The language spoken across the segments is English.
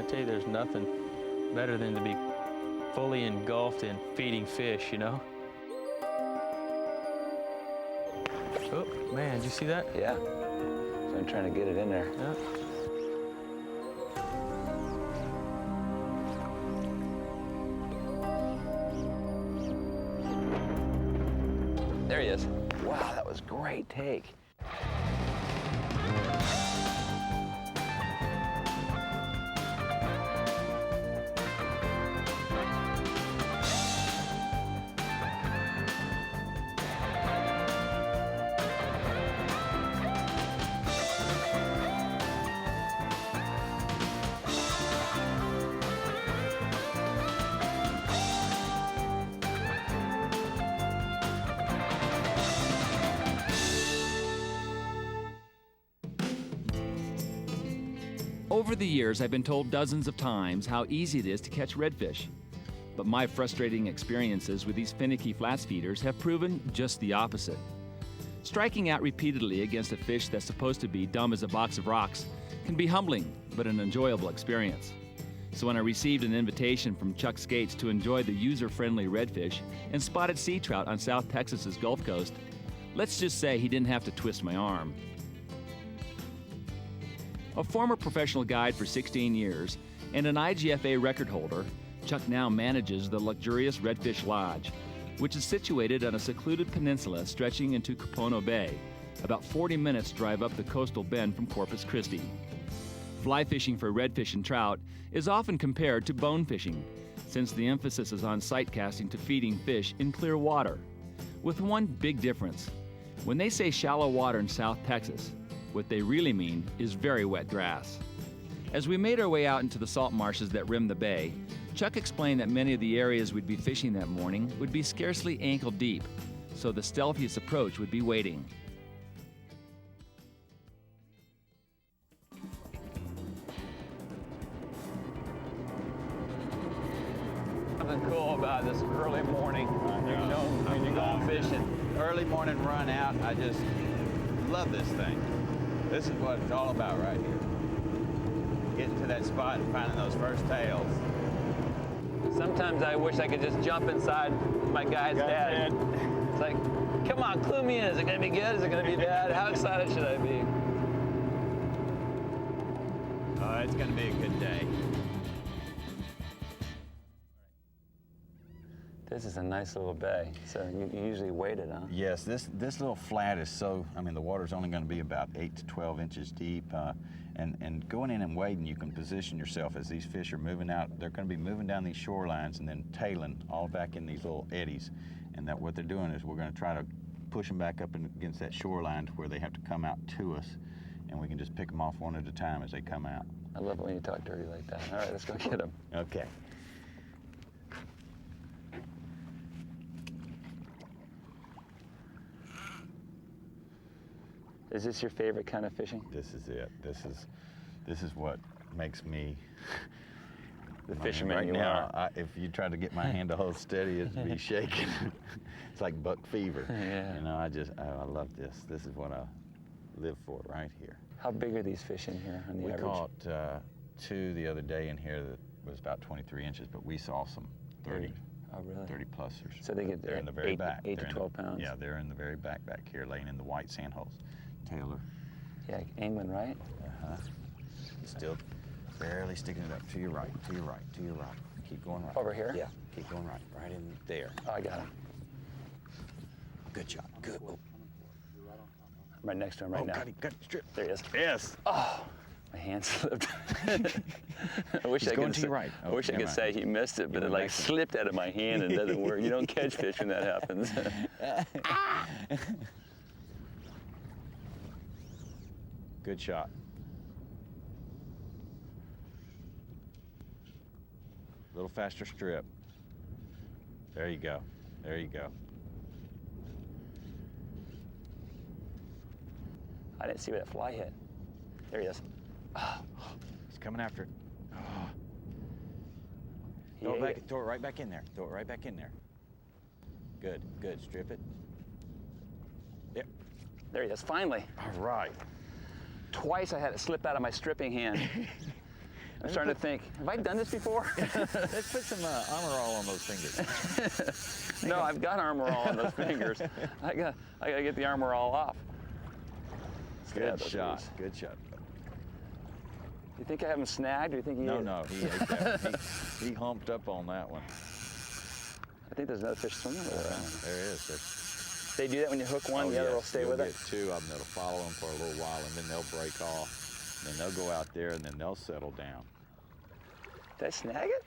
tell you, there's nothing better than to be fully engulfed in feeding fish, you know? Oh, man, did you see that? Yeah. So I'm trying to get it in there. Yeah. There he is. Wow, that was great take. Over the years, I've been told dozens of times how easy it is to catch redfish. But my frustrating experiences with these finicky flats feeders have proven just the opposite. Striking out repeatedly against a fish that's supposed to be dumb as a box of rocks can be humbling, but an enjoyable experience. So when I received an invitation from Chuck Scates to enjoy the user-friendly redfish and spotted sea trout on South Texas's Gulf Coast, let's just say he didn't have to twist my arm. A former professional guide for 16 years and an IGFA record holder, Chuck now manages the luxurious Redfish Lodge, which is situated on a secluded peninsula stretching into Capono Bay, about 40 minutes drive up the coastal bend from Corpus Christi. Fly fishing for redfish and trout is often compared to bone fishing, since the emphasis is on sight casting to feeding fish in clear water, with one big difference. When they say shallow water in South Texas, what they really mean is very wet grass. As we made our way out into the salt marshes that rim the bay, Chuck explained that many of the areas we'd be fishing that morning would be scarcely ankle deep, so the stealthiest approach would be wading. Something cool about this early morning. When you're going fishing. Early morning run out, I just love this thing. This is what it's all about right here. Getting to that spot and finding those first tails. Sometimes I wish I could just jump inside my guide's dad. It's like, come on, clue me in. Is it gonna be good? Is it gonna be bad? How excited should I be? It's gonna be a good day. This is a nice little bay. So you usually wade it, huh? Yes, this little flat is so, I mean, the water's only going to be about 8 to 12 inches deep. And going in and wading, you can position yourself as these fish are moving out. They're going to be moving down these shorelines and then tailing all back in these little eddies. And that what they're doing is we're going to try to push them back up against that shoreline to where they have to come out to us. And we can just pick them off one at a time as they come out. I love it when you talk dirty like that. All right, let's go get them. Okay. Is this your favorite kind of fishing? This is it. This is what makes me the fisherman right you now, are. If you try to get my hand to hold steady, it'd be shaking. It's like buck fever. Yeah. You know, I love this. This is what I live for right here. How big are these fish in here on the average? We caught 2 the other day in here that was about 23 inches, but we saw some 30. Oh, really? 30 plusers. So they get they're in the very back. 8 to 12 pounds. Yeah, they're in the very back here, laying in the white sand holes. Taylor. Yeah, angling right? Uh-huh. Still barely sticking it up to your right, to your right, to your right. Keep going right. Over here? Yeah, keep going right, right in there. Oh, I got him. Good shot, good. Oh. I'm right next to him right now. Got him, strip. There he is. Yes. Oh, my hand slipped. I wish He's I going could to your right. I wish I could say he missed it, but it like slipped out of my hand and doesn't work. You don't catch fish when that happens. Good shot. A little faster strip. There you go. There you go. I didn't see where that fly hit. There he is. Oh. He's coming after it. Oh. Throw it right back in there. Throw it right back in there. Good, good. Strip it. Yep. There he is, finally. All right. Twice I had it slip out of my stripping hand. I'm starting to think, have I done this before? Let's put some Armor All on those fingers. No, I've got Armor All on those fingers. I gotta get the Armor All off. Good shot. Good shot. You think I have him snagged, or you think he No, no, he ate that. He humped up on that one. I think there's another fish swimming with it. There is. They do that when you hook one, the other will stay with it? You'll get two of them that'll follow them for a little while, and then they'll break off. Then they'll go out there, and then they'll settle down. Did I snag it?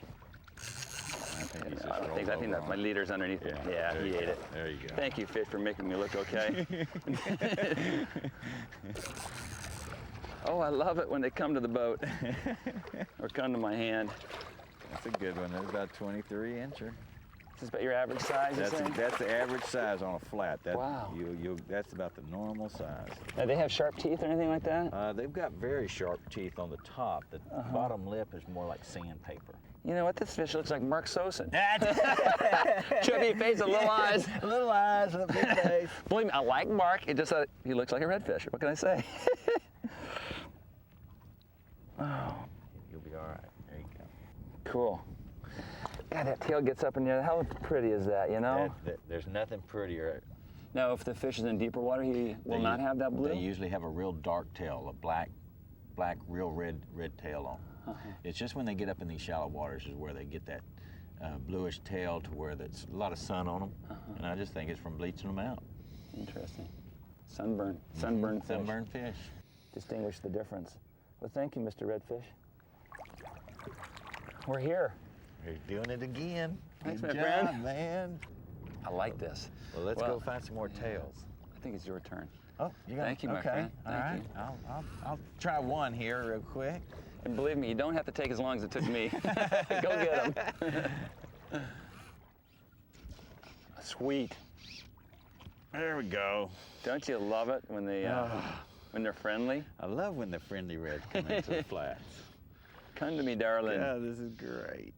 I think he's just I think that my leader's underneath it. Yeah, he ate it. There you go. Thank you, fish, for making me look okay. Oh, I love it when they come to the boat or come to my hand. That's a good one. That's about 23 incher. Is this about your average size, That's the average size on a flat. Wow. That's about the normal size. Now, they have sharp teeth or anything like that? They've got very sharp teeth on the top. The bottom lip is more like sandpaper. You know what? This fish looks like Mark Sosin. Chubby face and little eyes. Little eyes and a big face. Believe me, I like Mark. It just he looks like a redfish. What can I say? Oh. You'll be all right. There you go. Cool. God, that tail gets up in there. How pretty is that, you know? There's nothing prettier. Now, if the fish is in deeper water, he will not have that blue? They usually have a real dark tail, a black, real red tail on. It's just when they get up in these shallow waters is where they get that bluish tail to where there's a lot of sun on them. And I just think it's from bleaching them out. Interesting. Sunburn fish. Sunburned fish. Distinguish the difference. Well, thank you, Mr. Redfish. We're here. You're doing it again. Thanks, Good my job, friend. man. I like this. Well, let's go find some more tails. I think it's your turn. Oh, you got Thank you, my okay. friend. All right. I'll try one here real quick. And believe me, you don't have to take as long as it took me. Go get them. Sweet. There we go. Don't you love it when they're friendly? I love when the friendly reds come into the flats. Come to me, darling. Yeah, this is great.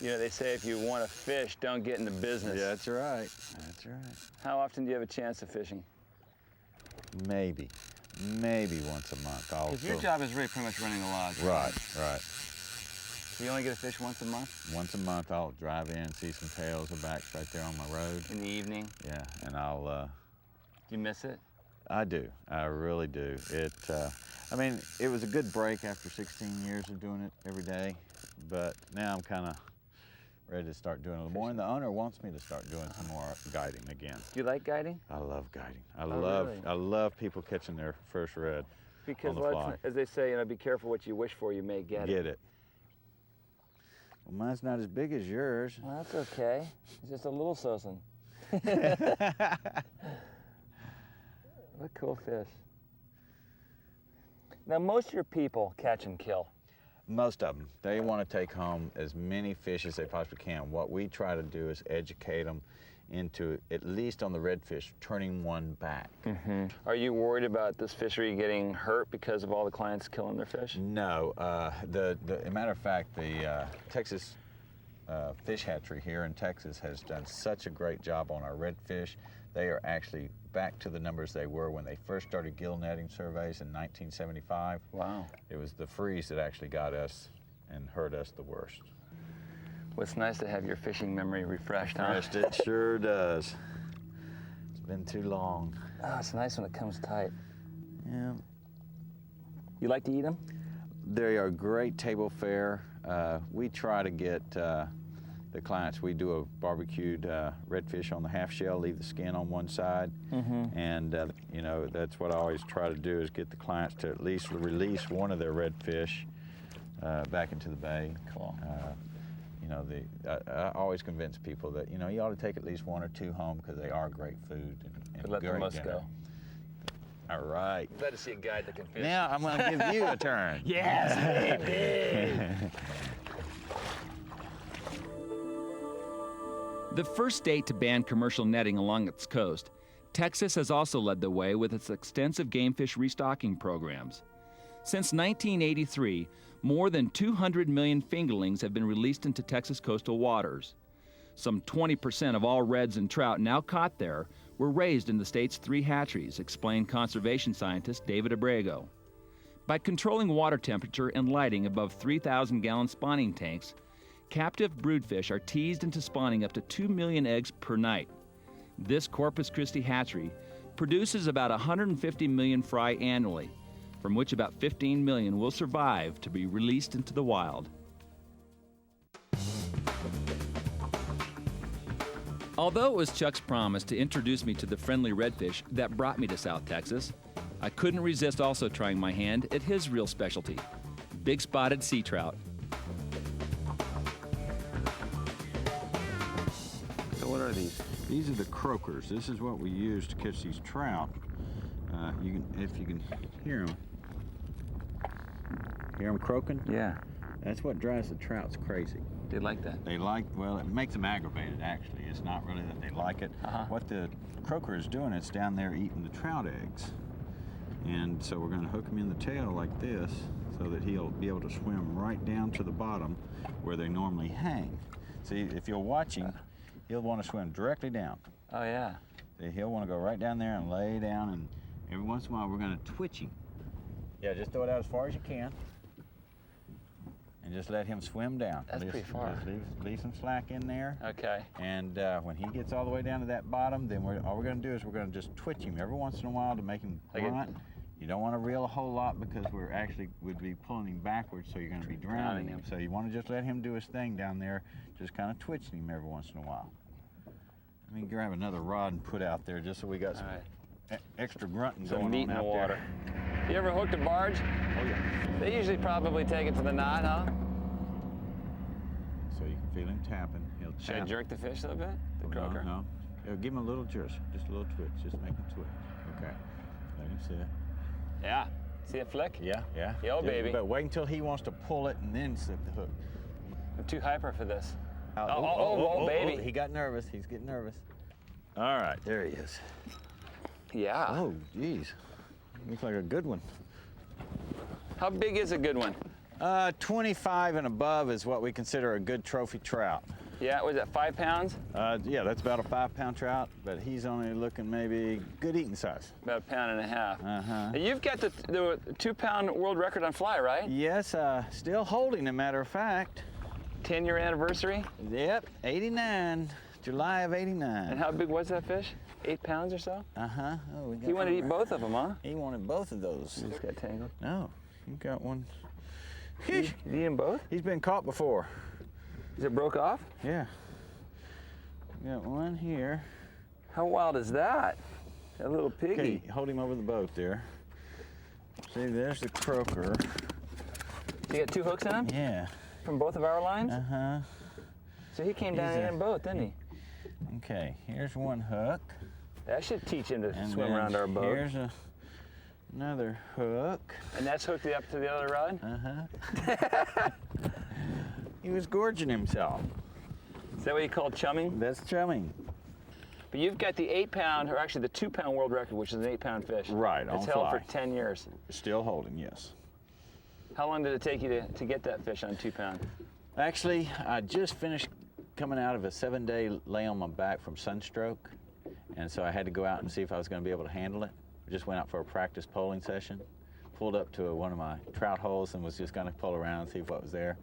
You know, they say if you want to fish, don't get into business. Yeah, that's right. That's right. How often do you have a chance of fishing? Maybe once a month. Because your job is really pretty much running the lodge. Right. So you only get to fish once a month? Once a month, I'll drive in, see some tails or backs right there on my road. In the evening? Yeah, and I'll. Do you miss it? I do. I really do. I mean, it was a good break after 16 years of doing it every day, but now I'm kind of ready to start doing it a little more. And the owner wants me to start doing some more guiding again. Do you like guiding? I love guiding. Really? I love people catching their first red. Because on the fly. as they say, you know, be careful what you wish for, you may get it. Well, mine's not as big as yours. Well, that's okay. It's just a little Sosin. What a cool fish. Now, most of your people catch and kill. Most of them. They want to take home as many fish as they possibly can. What we try to do is educate them into, at least on the redfish, turning one back. Are you worried about this fishery getting hurt because of all the clients killing their fish? No. As a matter of fact, the Texas fish hatchery here in Texas has done such a great job on our redfish. They are actually back to the numbers they were when they first started gill netting surveys in 1975. Wow. It was the freeze that actually got us and hurt us the worst. Well, it's nice to have your fishing memory refreshed, huh? It sure does. It's been too long. Oh, it's nice when it comes tight. Yeah. You like to eat them? They are great table fare. We try to get the clients, we do a barbecued redfish on the half shell, leave the skin on one side. And, you know, that's what I always try to do is get the clients to at least release one of their redfish back into the bay. Cool. You know, I always convince people that, you know, you ought to take at least one or two home because they are great food and Let the great most dinner. go. All right. Glad to see a guide that can fish. Now I'm going to give you a turn. Yes, baby! The first state to ban commercial netting along its coast, Texas has also led the way with its extensive game fish restocking programs. Since 1983, more than 200 million fingerlings have been released into Texas coastal waters. Some 20% of all reds and trout now caught there were raised in the state's 3 hatcheries, explained conservation scientist David Abrego. By controlling water temperature and lighting above 3,000-gallon spawning tanks, captive broodfish are teased into spawning up to 2 million eggs per night. This Corpus Christi hatchery produces about 150 million fry annually, from which about 15 million will survive to be released into the wild. Although it was Chuck's promise to introduce me to the friendly redfish that brought me to South Texas, I couldn't resist also trying my hand at his real specialty, big spotted sea trout. So what are these? These are the croakers. This is what we use to catch these trout. If you can hear them. Hear them croaking? Yeah. That's what drives the trouts crazy. They like that. Well, it makes them aggravated, actually. It's not really that they like it. What the croaker is doing, it's down there eating the trout eggs. And so we're going to hook him in the tail like this so that he'll be able to swim right down to the bottom where they normally hang. See, if you're watching, he'll want to swim directly down. Oh, yeah. See, he'll want to go right down there and lay down, and every once in a while we're going to twitch him. Yeah, just throw it out as far as you can. And just let him swim down. That's pretty far. Just leave some slack in there. Okay. And when he gets all the way down to that bottom, then all we're going to do is we're going to just twitch him every once in a while to make him grunt. You don't want to reel a whole lot because would be pulling him backwards, so you're going to be drowning him. So you want to just let him do his thing down there, just kind of twitching him every once in a while. Let me grab another rod and put out there just so we got some extra grunting going meat on in out the water. there. You ever hooked a barge? Oh, yeah. They usually probably take it to the knot, huh? So you can feel him tapping. He'll tap. Should I jerk the fish a little bit? The croaker? No. Give him a little jerk, just a little twitch. Just make him twitch. Okay. Let him sit. Yeah. See it flick? Yeah. Yo, baby. But wait until he wants to pull it and then slip the hook. I'm too hyper for this. Baby. He got nervous. He's getting nervous. All right, there he is. Yeah. Oh, geez. Looks like a good one. How big is a good one? 25 and above is what we consider a good trophy trout. Yeah, was that 5 pounds? Yeah, that's about a 5-pound trout, but he's only looking maybe good eating size. About 1.5 pounds. Uh-huh. You've got the 2-pound world record on fly, right? Yes, still holding, a matter of fact. 10-year anniversary? Yep, 89, July of 89. And how big was that fish? 8 pounds or so? Uh-huh. Oh, He wanted to eat both of them, huh? He wanted both of those. He just got tangled. No, you got one. Did he eat them both? He's been caught before. Is it broke off? Yeah. Got one here. How wild is that? That little piggy. Okay, hold him over the boat there. See, there's the croaker. You got 2 hooks in him? Yeah. From both of our lines? Uh-huh. So he came down in both, didn't he? Okay, here's one hook. That should teach him to And swim then around our boat. Here's another hook. And that's hooked up to the other rod? Uh-huh. He was gorging himself. Is that what you call chumming? That's chumming. But you've got the 8-pound, or actually the 2-pound world record, which is an 8-pound fish. Right, on It's held fly. for 10 years. Still holding, yes. How long did it take you to get that fish on 2-pound? Actually, I just finished coming out of a 7-day lay on my back from sunstroke, and so I had to go out and see if I was going to be able to handle it. I just went out for a practice poling session, pulled up to one of my trout holes and was just going to pull around and see what was there.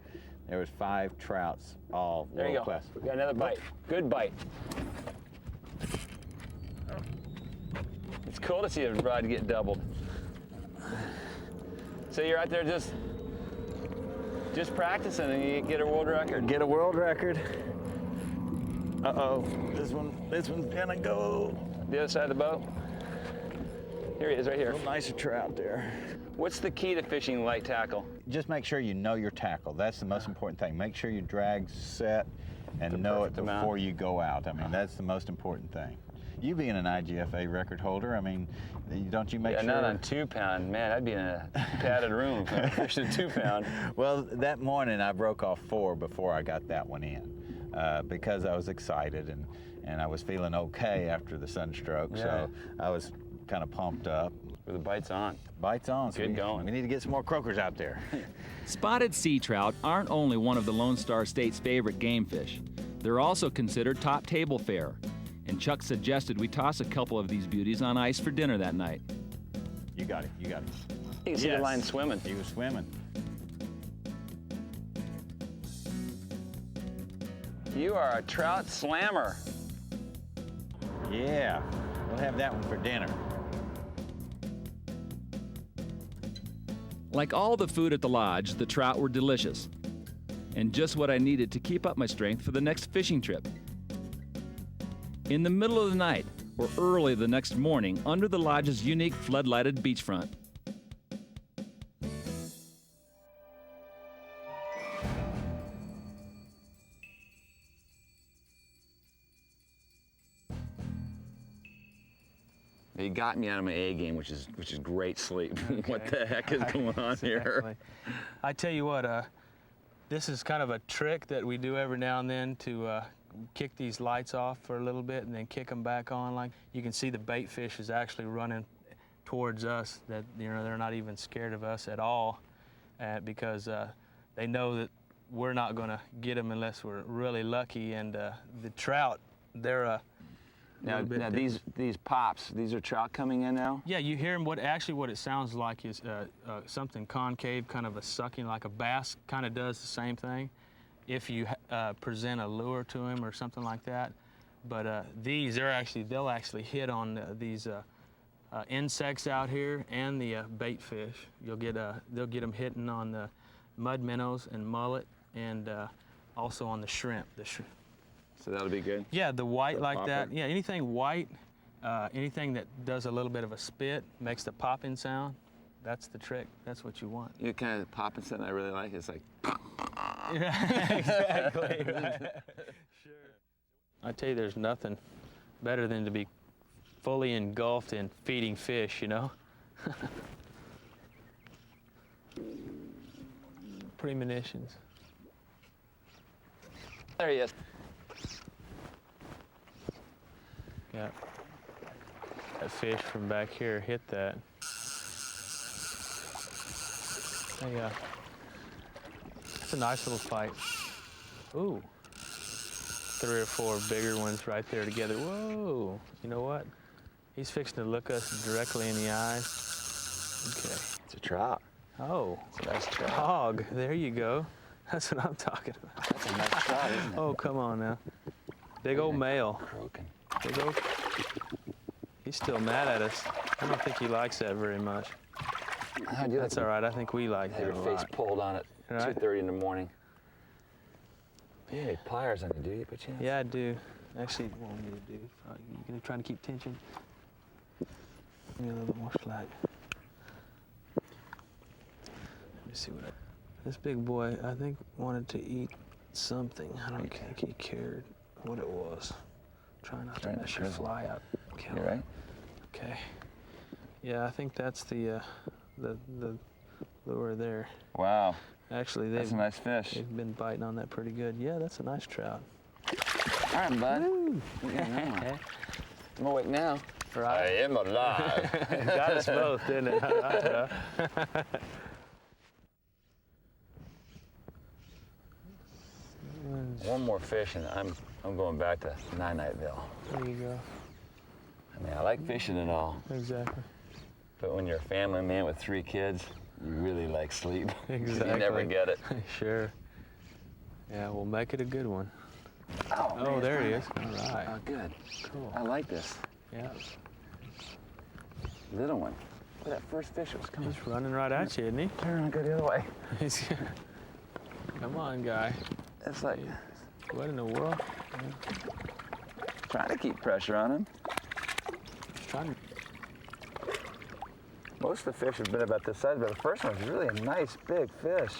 There was 5 trouts, all There you world go. class. We got another bite. Good bite. It's cool to see a rod get doubled. So you're out there just practicing and you get a world record. Get a world record. Uh-oh, this one's gonna go. The other side of the boat? Here he is, right here. A little nicer trout there. What's the key to fishing light tackle? Just make sure you know your tackle. That's the most important thing. Make sure your drag's set and know it before you go out. I mean, that's the most important thing. You being an IGFA record holder, I mean, don't you make sure? Yeah, not on 2-pound. Man, I'd be in a padded room if I fished a 2-pound. Well, that morning I broke off 4 before I got that one in because I was excited and I was feeling okay after the sunstroke. Yeah. So I was kind of pumped up. With the bites on. Bites on. So Good going. We need to get some more croakers out there. Spotted sea trout aren't only one of the Lone Star State's favorite game fish. They're also considered top table fare, and Chuck suggested we toss a couple of these beauties on ice for dinner that night. You got it, you got it. You can see the line swimming. He was swimming. You are a trout slammer. Yeah, we'll have that one for dinner. Like all the food at the lodge, the trout were delicious, and just what I needed to keep up my strength for the next fishing trip. In the middle of the night, or early the next morning, under the lodge's unique floodlighted beachfront. You got me out of my A game, which is great sleep. What the heck is going on here? I tell you what, this is kind of a trick that we do every now and then to kick these lights off for a little bit and then kick them back on. Like you can see the bait fish is actually running towards us. That they're not even scared of us at all, because they know that we're not going to get them unless we're really lucky. And the trout, they're Now these pops, these are trout coming in now? Yeah, you hear them. What it sounds like is something concave, kind of a sucking, like a bass kind of does the same thing if you present a lure to him or something like that. But they'll actually hit on these insects out here and the bait fish. They'll get them hitting on the mud minnows and mullet, and also on the shrimp. So that'll be good? Yeah, the white like that. Yeah, anything white, anything that does a little bit of a spit, makes the popping sound, that's the trick. That's what you want. You kind of popping something I really like. It's like. Yeah, exactly. Right. Sure. I tell you, there's nothing better than to be fully engulfed in feeding fish, you know? Premonitions. There he is. Yeah. That fish from back here hit that. Hey, it's a nice little fight. Ooh. 3 or 4 bigger ones right there together. Whoa. You know what? He's fixing to look us directly in the eyes. Okay. It's a trout. Oh. It's a nice trout. Hog. There you go. That's what I'm talking about. That's a nice trout, isn't it? Oh, come on now. Big old male. Croaking. Big old. He's still mad at us. I don't think he likes that very much. That's all right. I think we like it a Your face lot. pulled on it. Right. 2:30 in the morning. You have pliers on you, do you, by chance? Yeah, I do. Actually, what want me to do? You gonna try to keep tension? Give me a little bit more slack. Let me see what this big boy, I think, wanted to eat something. I don't think he cared what it was. Try not to mess your fly up. You right? Okay. Yeah, I think that's the lure there. Wow. Actually, That's a nice fish. They've been biting on that pretty good. Yeah, that's a nice trout. All right, bud. I'm awake now. Right. I am alive. Got us both, didn't it? One more fish, and I'm going back to Nightville. There you go. I mean, I like fishing and all, Exactly. but when you're a family man with 3 kids, you really like sleep. Exactly. You never get it. Sure. Yeah, we'll make it a good one. Oh, man, there he is. finally. All right. Oh, good. Cool. I like this. Yeah. Little one. Look at that first fish that was coming. He's running right at you, isn't he? Turn around and go the other way. Come on, guy. It's like What in the world? trying to keep pressure on him. Trying to... Most of the fish have been about this size, but the first one was really a nice big fish.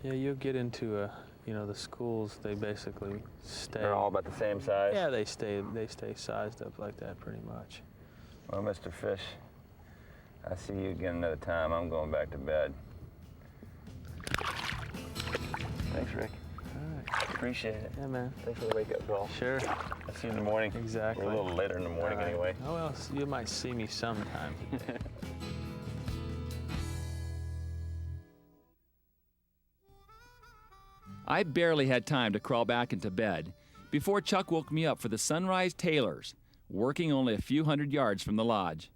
Yeah, you'll get into the schools. They basically stay. They're all about the same size. Yeah, they stay sized up like that pretty much. Well, Mr. Fish, I see you again another time. I'm going back to bed. Thanks, Rick. All right. Appreciate it. Yeah, man. Thanks for the wake-up call. Sure. I'll see you in the morning. Exactly. We're a little later in the morning All right. anyway. Oh, well, you might see me sometime today. I barely had time to crawl back into bed before Chuck woke me up for the sunrise tailors, working only a few hundred yards from the lodge.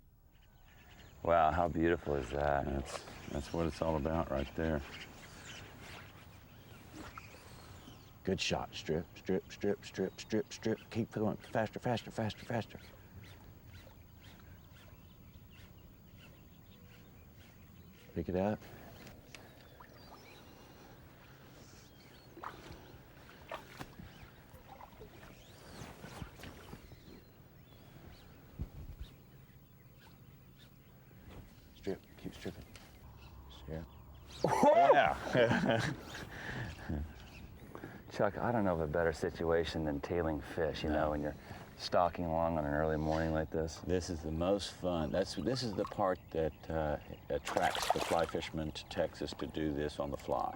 Wow, how beautiful is that? That's what it's all about right there. Good shot. Strip, strip, strip, strip, strip, strip. Keep going. Faster, faster, faster, faster. Pick it up. Strip. Keep stripping. Strip. Yeah. Chuck, I don't know of a better situation than tailing fish, you know, when you're stalking along on an early morning like this. This is the most fun. This is the part that attracts the fly fishermen to Texas to do this on the fly,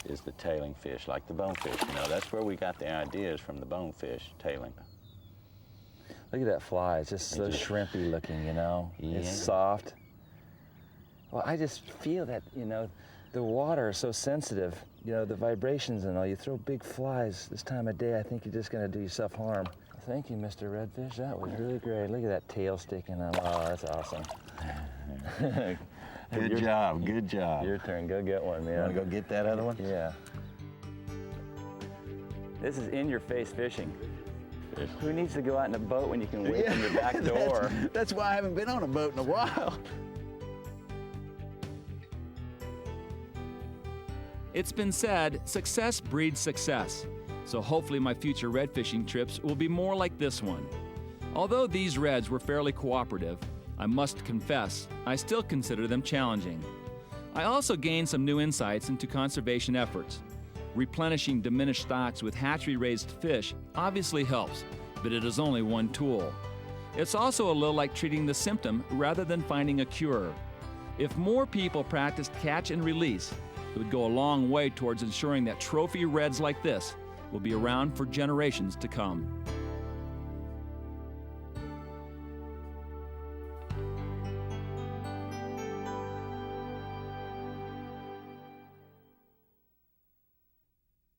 is the tailing fish, like the bonefish. You know, that's where we got the ideas from, the bonefish tailing. Look at that fly. It's just so shrimpy looking, you know. Yeah. It's soft. Well, I just feel that, you know, the water is so sensitive. You know, the vibrations and all. You throw big flies this time of day, I think you're just going to do yourself harm. Thank you, Mr. Redfish. That was really great. Look at that tail sticking out. Oh, that's awesome. Good job, good job. Your turn. Go get one, man. You want to go get that other one? Yeah. This is in-your-face fishing. Who needs to go out in a boat when you can wait from your back door? That's why I haven't been on a boat in a while. It's been said, success breeds success. So hopefully my future red fishing trips will be more like this one. Although these reds were fairly cooperative, I must confess, I still consider them challenging. I also gained some new insights into conservation efforts. Replenishing diminished stocks with hatchery-raised fish obviously helps, but it is only one tool. It's also a little like treating the symptom rather than finding a cure. If more people practiced catch and release, it would go a long way towards ensuring that trophy reds like this will be around for generations to come.